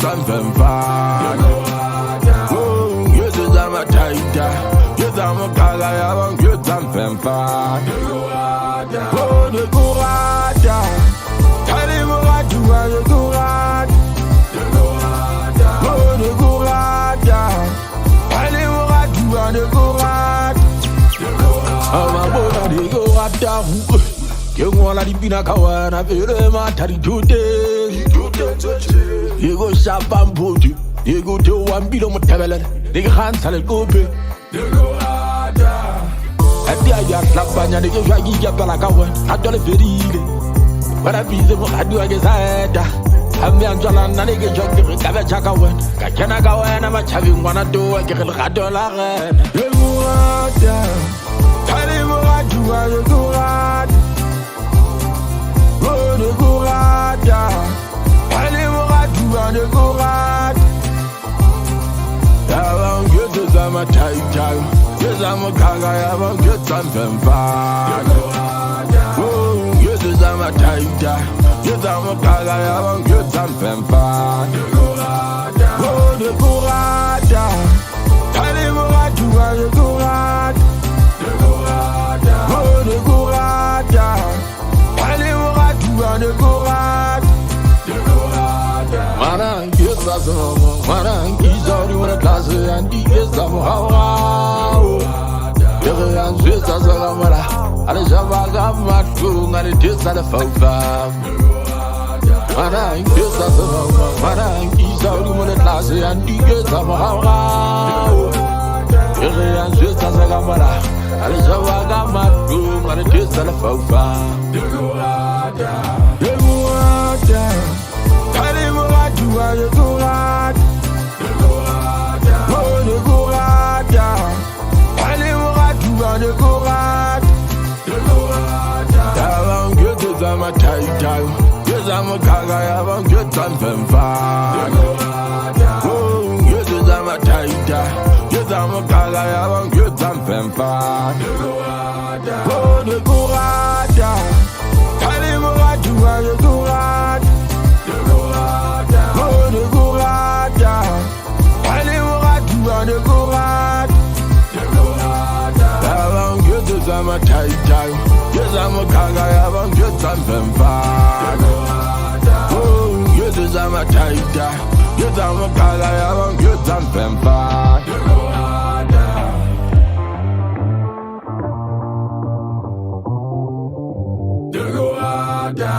I'm fine. Oh, yes, I'm a tighter. Yes, I'm a color. Yes, I'm fine. Oh, the Gorada. Tell him what I do. The Gorada. Oh, the Gorada. Tell him what I do. The Gorada. I'm a boy. The Gorada. You want to be a kawan, I feel a matter today. You go shop and put you. You go to one bit of tablet. They can't sell it go pay. I dare slap on your nigga, you get like a one. I don't feel it. But I feel the I do, I guess I had. I'm young John and I get drunk, I have a chaka one. I cannot go and I'm having one or two. I get a $100. You want that? Tell him what I do, I go out. The Gorada, allez vous radouer de Gorada. Avant que tu sois ma taille, que ça me cague, avant que tu me fasses. Oh, que tu sois ma taille, que ça me cague, avant que tu me fasses. Oh, de Gorada, allez vous radouer de Gorada. Oh, de Gorada. The Gorada, Mana, yes, that's a Mana, he's already one of class and he is somehow. The answers as a Mara, and the Javaga Matu, and it is at a Fofa. Mana, yes, that's a Mana, he's already one of class and he is somehow. The answers as a Mara, and the Javaga Matu, and it is at a Fofa. The Gorada. Tell him what I do, I go out. Oh, the Gorada. Tell him what I do, I go out. I'm good to I'm a tight time. Yes, I'm a caga, I'm good to I'm fine. Oh, yes, I'm a tight time. Yes, I'm a caga, I'm good to I'm fine. Oh, the Gorada. Tell him what I do, I go out. Oh, the Gorada. Allez vous radouer de Gorada. Avant que tu sois ma taille, que ça me cague, avant que tu me fasses. Oh, que tu sois ma taille, que ça me cague, avant que tu me fasses. The Gorada.